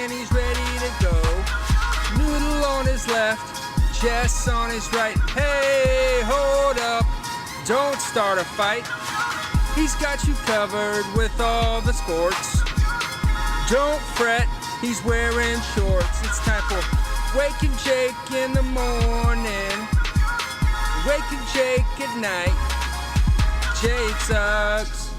and he's ready to go. Noodle on his left, Jess on his right. Hey, hold up, don't start a fight. He's got you covered with all the sports. Don't fret, he's wearing shorts. It's time for Waking Jake in the morning, Waking Jake at night. Jake sucks.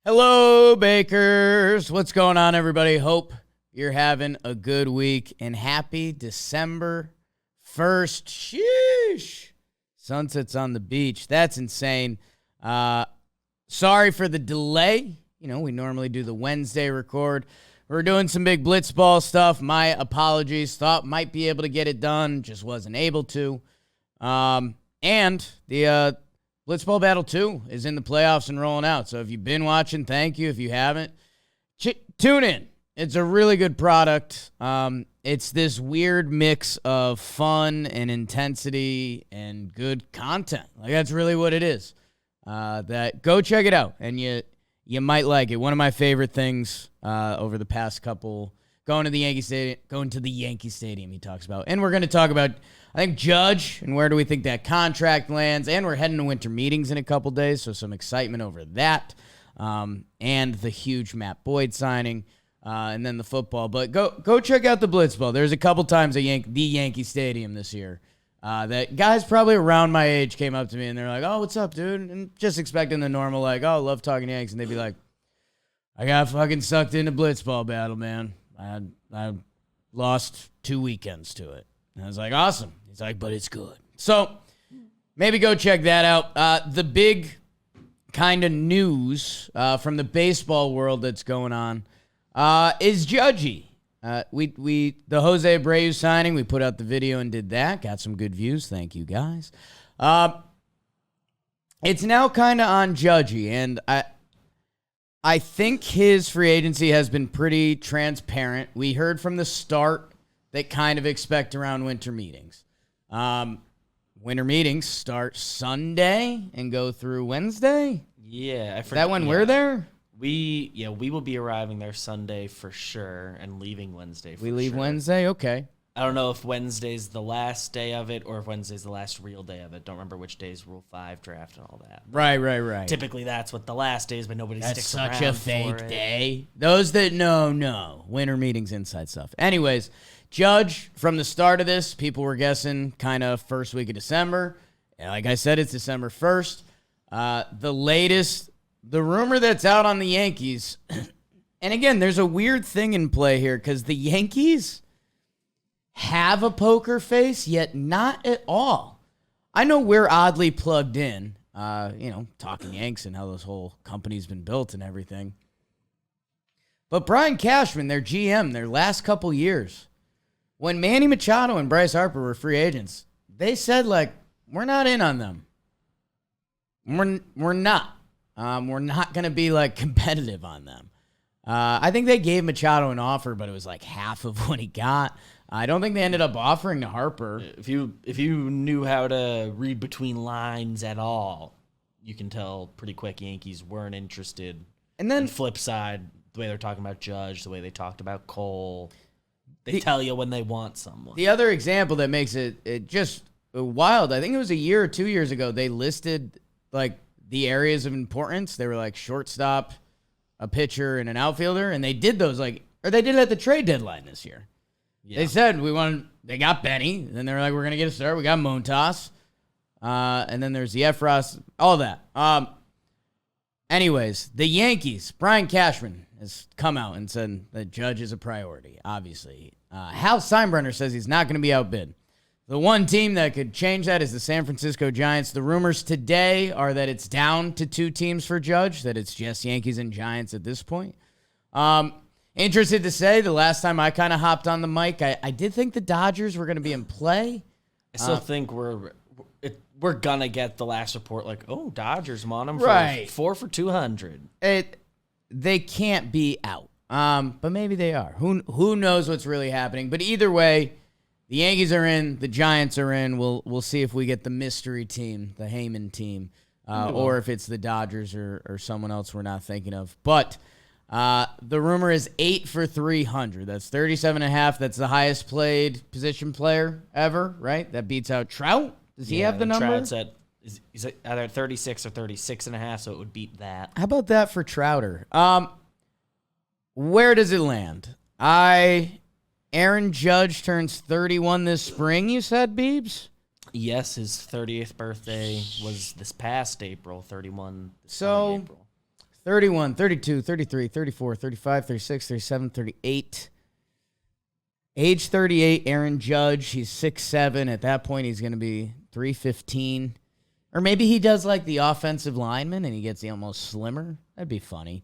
Hello, Bakers. What's going on, everybody? Hope you're having a good week and happy December 1st. Sheesh. Sunsets on the beach. That's insane. Sorry for the delay. You know, we normally do the Wednesday record. We're doing some big blitzball stuff. My apologies. Thought might be able to get it done. Just wasn't able to. And the Blitzball Battle 2 is in the playoffs and rolling out. So if you've been watching, thank you. If you haven't, tune in. It's a really good product. It's this weird mix of fun and intensity and good content. Like, that's really what it is. Go check it out, and you might like it. One of my favorite things over the past couple, going to the Yankee Stadium, he talks about. And we're going to talk about, I think, Judge and where do we think that contract lands. And we're heading to winter meetings in a couple days, so some excitement over that. And the huge Matt Boyd signing, and then the football. But go check out the Blitzball. There's a couple times at the Yankee Stadium this year that guys probably around my age came up to me, and they're like, "Oh, what's up, dude?" And just expecting the normal, like, "Oh, love talking Yanks." And they'd be like, "I got fucking sucked into Blitzball Battle, man. I lost 2 weekends to it." And I was like, awesome. He's like, but it's good. So maybe go check that out. The big kind of news from the baseball world that's going on is Judgy. The Jose Abreu signing, we put out the video and did that. Got some good views. Thank you, guys. It's now kind of on Judgy, and I think his free agency has been pretty transparent. We heard from the start that kind of expect around winter meetings. Winter meetings start Sunday and go through Wednesday? Yeah. I forgot. That when we're there? We will be arriving there Sunday for sure and leaving Wednesday for sure. We leave Wednesday? Okay. I don't know if Wednesday's the last day of it or if Wednesday's the last real day of it. Don't remember which day's Rule 5 draft and all that. Right. Typically that's what the last day is, but nobody That's sticks around. such a fake day. Those that know. Winter meetings, inside stuff. Anyways, Judge, from the start of this, people were guessing kind of first week of December. And like I said, it's December 1st. The rumor that's out on the Yankees, and again, there's a weird thing in play here because the Yankees have a poker face, yet not at all. I know we're oddly plugged in, talking Yanks and how this whole company's been built and everything. But Brian Cashman, their GM, their last couple years, when Manny Machado and Bryce Harper were free agents, they said, like, we're not in on them. We're not. We're not going to be, like, competitive on them. I think they gave Machado an offer, but it was like half of what he got. I don't think they ended up offering to Harper. If you knew how to read between lines at all, you can tell pretty quick Yankees weren't interested. And then flip side, the way they're talking about Judge, the way they talked about Cole, they tell you when they want someone. The other example that makes it just wild, I think it was a year or 2 years ago, they listed like the areas of importance. They were like shortstop, a pitcher, and an outfielder, and they did those they did it at the trade deadline this year. Yeah. They said they got Benny, then they were like, we're going to get a start. We got Montas. And then there's the Efros, all that. Anyways, the Yankees, Brian Cashman has come out and said that Judge is a priority, obviously. Hal Steinbrenner says he's not going to be outbid. The one team that could change that is the San Francisco Giants. The rumors today are that it's down to 2 teams for Judge, that it's just Yankees and Giants at this point. Interested to say, the last time I kind of hopped on the mic, I did think the Dodgers were going to be in play. I still think we're going to get the last report like, oh, Dodgers want him for 4 for 200. They can't be out, but maybe they are. Who knows what's really happening? But either way, The Yankees are in. The Giants are in. We'll see if we get the mystery team, the Heyman team, or if it's the Dodgers or someone else we're not thinking of. But the rumor is 8 for 300. That's 37.5. That's the highest played position player ever, right? That beats out Trout. Does he have the number? Trout's at he's either 36 or 36.5, so it would beat that. How about that for Trouter? Where does it land? Aaron Judge turns 31 this spring, you said, Beebs? Yes, his 30th birthday was this past April, 31. So, April. 31, 32, 33, 34, 35, 36, 37, 38. Age 38, Aaron Judge, he's 6'7". At that point, he's going to be 315. Or maybe he does like the offensive lineman and he gets almost slimmer. That'd be funny.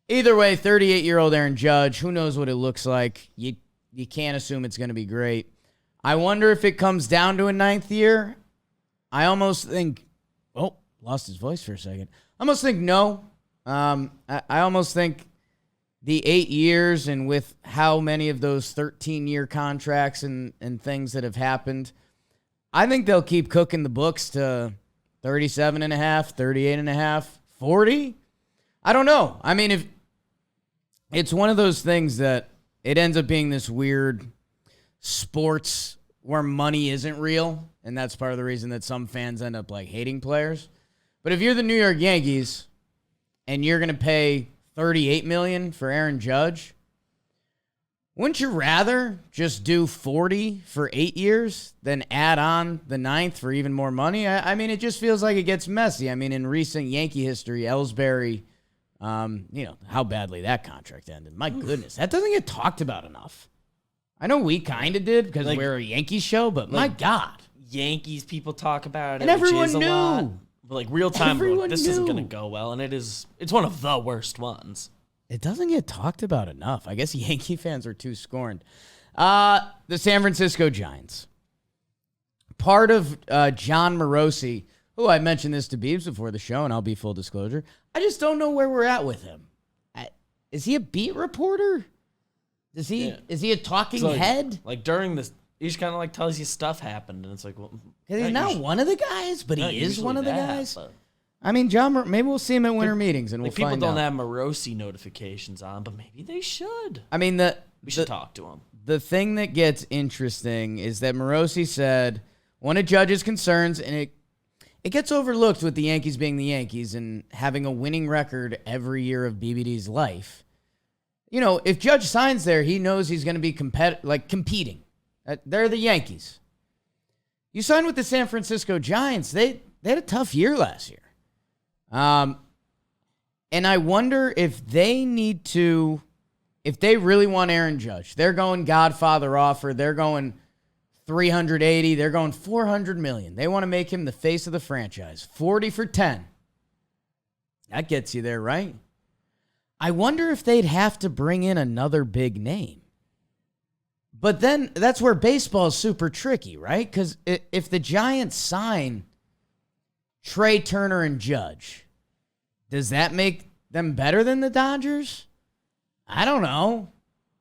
Either way, 38-year-old Aaron Judge, who knows what it looks like. You can't assume it's going to be great. I wonder if it comes down to a 9th year. I almost think, lost his voice for a second. I almost think no. I almost think the 8 years and with how many of those 13-year contracts and things that have happened, I think they'll keep cooking the books to 37.5, 38.5, 40. I don't know. I mean, if it's one of those things that it ends up being this weird sports where money isn't real, and that's part of the reason that some fans end up like hating players. But if you're the New York Yankees and you're going to pay $38 million for Aaron Judge, wouldn't you rather just do 40 for 8 years than add on the 9th for even more money? I mean, it just feels like it gets messy. I mean, in recent Yankee history, Ellsbury, how badly that contract ended. My goodness, that doesn't get talked about enough. I know we kind of did because we're a Yankees show, but my God. Yankees people talk about it, And everyone which is a knew. lot. But like real time, Everyone this isn't knew. going to go well, and it's one of the worst ones. It doesn't get talked about enough. I guess Yankee fans are too scorned. The San Francisco Giants. Part of John Morosi, who I mentioned this to Beebs before the show, and I'll be full disclosure. I just don't know where we're at with him. Is he a beat reporter? Is he a talking head? Like during this, he just kind of like tells you stuff happened, and it's like, well, He's not one of the guys, but he is one of the guys. But I mean, maybe we'll see him at winter meetings, and we'll people find don't out. have Morosi notifications on, but maybe they should. I mean, We should talk to him. The thing that gets interesting is that Morosi said one of Judge's concerns, and it gets overlooked with the Yankees being the Yankees and having a winning record every year of BBD's life. You know, if Judge signs there, he knows he's going to be competing. They're the Yankees. You signed with the San Francisco Giants. They had a tough year last year. And I wonder if they really want Aaron Judge, they're going Godfather offer. They're going 380. They're going 400 million. They want to make him the face of the franchise. 40 for 10. That gets you there, right? I wonder if they'd have to bring in another big name. But then that's where baseball is super tricky, right? Because if the Giants sign Trey Turner and Judge, does that make them better than the Dodgers? I don't know.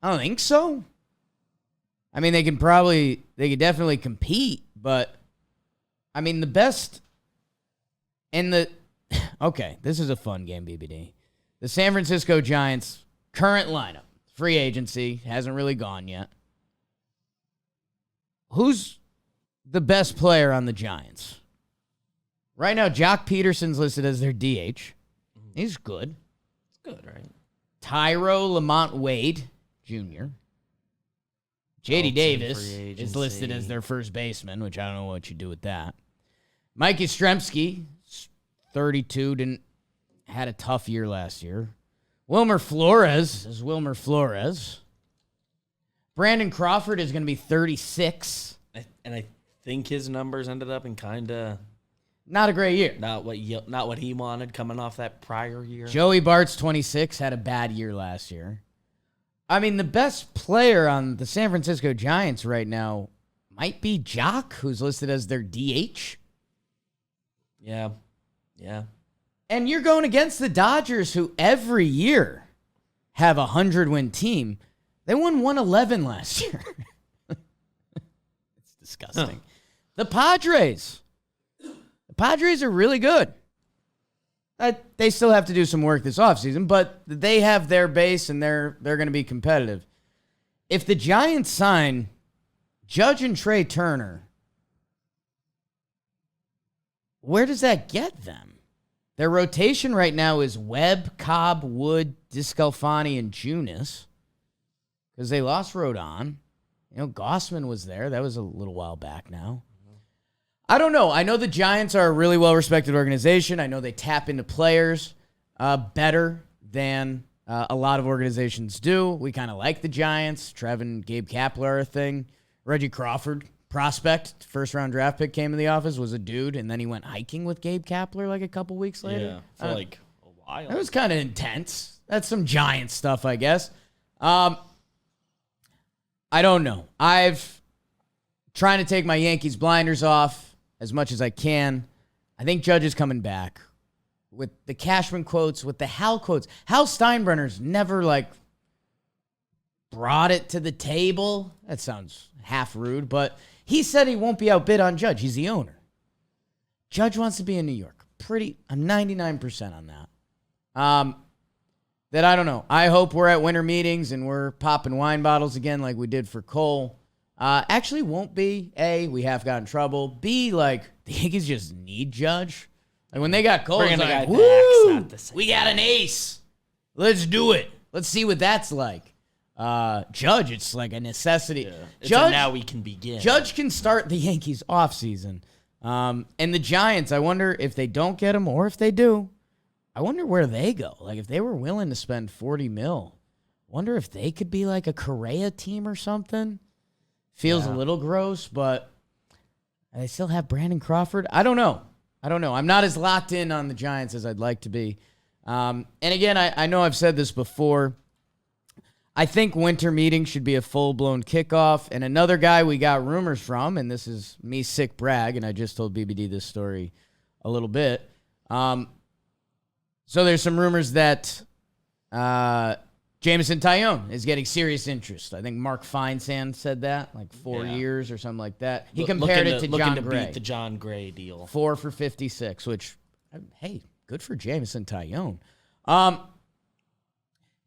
I don't think so. I mean, they could definitely compete, but I mean, the best okay, this is a fun game, BBD. The San Francisco Giants current lineup, free agency, hasn't really gone yet. Who's the best player on the Giants? Right now, Jock Peterson's listed as their DH. He's good. It's good, right? Tyro Lamont Wade Jr. JD Davis free is listed agency. as their first baseman, which I don't know what you do with that. Mike Yastrzemski, 32, had a tough year last year. Wilmer Flores is Wilmer Flores. Brandon Crawford is going to be 36. And I think his numbers ended up in kind of Not a great year. not what he wanted coming off that prior year. Joey Bart's 26, had a bad year last year. I mean, the best player on the San Francisco Giants right now might be Jock, who's listed as their DH. Yeah. And you're going against the Dodgers, who every year have a 100-win team. They won 111 last year. disgusting. The Padres. The Padres are really good. They still have to do some work this offseason, but they have their base and they're going to be competitive. If the Giants sign Judge and Trey Turner, where does that get them? Their rotation right now is Webb, Cobb, Wood, Discalfani, and Junis, because they lost Rodon. Gossman was there. That was a little while back now. I don't know. I know the Giants are a really well-respected organization. I know they tap into players better than a lot of organizations do. We kind of like the Giants. Trev and Gabe Kapler are a thing. Reggie Crawford, prospect, first-round draft pick, came in the office, was a dude, and then he went hiking with Gabe Kapler like a couple weeks later. Yeah, for like a while. That was kind of intense. That's some Giant stuff, I guess. I don't know. I've trying to take my Yankees blinders off as much as I can. I think Judge is coming back. With the Cashman quotes, with the Hal quotes. Hal Steinbrenner's never, brought it to the table. That sounds half rude, but he said he won't be outbid on Judge. He's the owner. Judge wants to be in New York. I'm 99% on that. That I don't know. I hope we're at winter meetings and we're popping wine bottles again like we did for Cole. Actually won't be. A, we have got in trouble. B, the Yankees just need Judge. Like when they got Cole, it's like, woo, we got an ace. Let's do it. Let's see what that's like. Judge, it's like a necessity. Yeah. Judge, now we can begin. Judge can start the Yankees offseason. And the Giants, I wonder if they don't get him or if they do, I wonder where they go. If they were willing to spend $40 million, wonder if they could be like a Correa team or something. Feels a little gross, but they still have Brandon Crawford. I don't know. I'm not as locked in on the Giants as I'd like to be. And again, I know I've said this before. I think winter meetings should be a full-blown kickoff. And another guy we got rumors from, and this is me sick brag, and I just told BBD this story a little bit. So there's some rumors that Jameson Taillon is getting serious interest. I think Mark Feinsand said that, 4 years or something like that. He compared it to John Gray. Beat the John Gray deal. 4 for 56, which, hey, good for Jameson Taillon.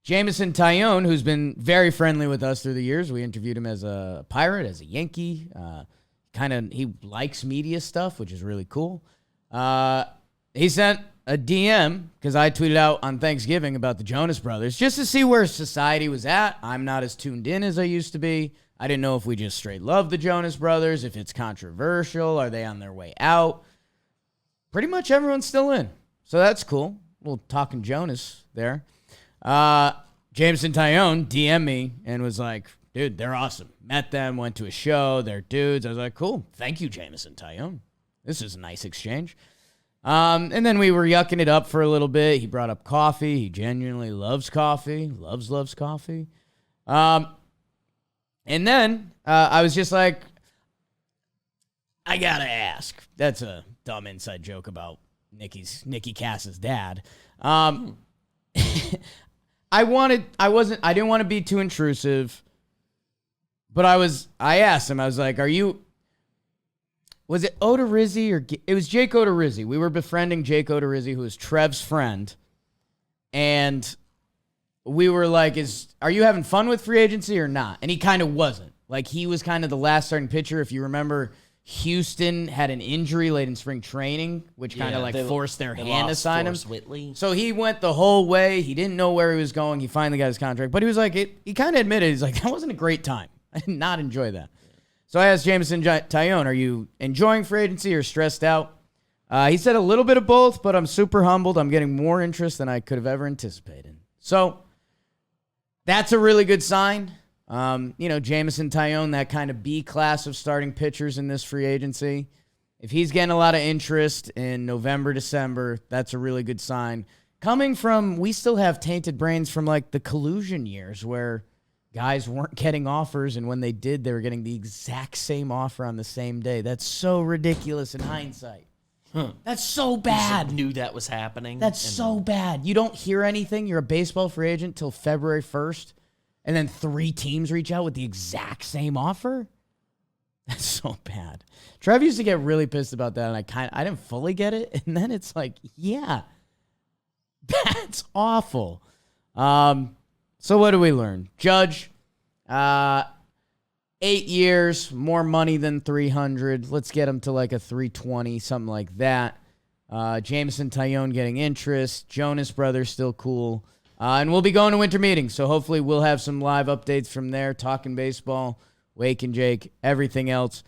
Jameson Taillon, who's been very friendly with us through the years. We interviewed him as a Pirate, as a Yankee. He likes media stuff, which is really cool. He sent a DM, because I tweeted out on Thanksgiving about the Jonas Brothers, just to see where society was at. I'm not as tuned in as I used to be. I didn't know if we just straight love the Jonas Brothers, if it's controversial, are they on their way out? Pretty much everyone's still in, so that's cool. A little talking Jonas there. Jameson Taillon DM'd me and was like, dude, they're awesome. Met them, went to a show, they're dudes. I was like, cool. Thank you, Jameson Taillon. This is a nice exchange. And then we were yucking it up for a little bit. He brought up coffee. He genuinely loves coffee. Loves coffee. And then I was just like, I gotta ask. That's a dumb inside joke about Nicky Cass's dad. I didn't want to be too intrusive, but I asked him, I was like, was it Odorizzi or it was Jake Odorizzi? We were befriending Jake Odorizzi, who is Trev's friend. And we were like, are you having fun with free agency or not? And he kind of wasn't. He was kind of the last starting pitcher. If you remember, Houston had an injury late in spring training, which kind of forced their hand to sign him. Whitley. So he went the whole way. He didn't know where he was going. He finally got his contract. But he was like, he kind of admitted, he's like, that wasn't a great time. I did not enjoy that. So I asked Jameson Taillon, are you enjoying free agency or stressed out? He said a little bit of both, but I'm super humbled. I'm getting more interest than I could have ever anticipated. So that's a really good sign. Jameson Taillon, that kind of B class of starting pitchers in this free agency. If he's getting a lot of interest in November, December, that's a really good sign. Coming from, we still have tainted brains from the collusion years where guys weren't getting offers, and when they did, they were getting the exact same offer on the same day. That's so ridiculous in hindsight. That's so bad. You knew that was happening. That's so bad. You don't hear anything. You're a baseball free agent till February 1st, and then 3 teams reach out with the exact same offer? That's so bad. Trev used to get really pissed about that, and I didn't fully get it. And then it's like, yeah, that's awful. So what do we learn? Judge, 8 years, more money than 300. Let's get him to like a 320, something like that. Jameson Tyone getting interest. Jonas Brothers still cool. And we'll be going to winter meetings, so hopefully we'll have some live updates from there, talking baseball, Wake and Jake, everything else.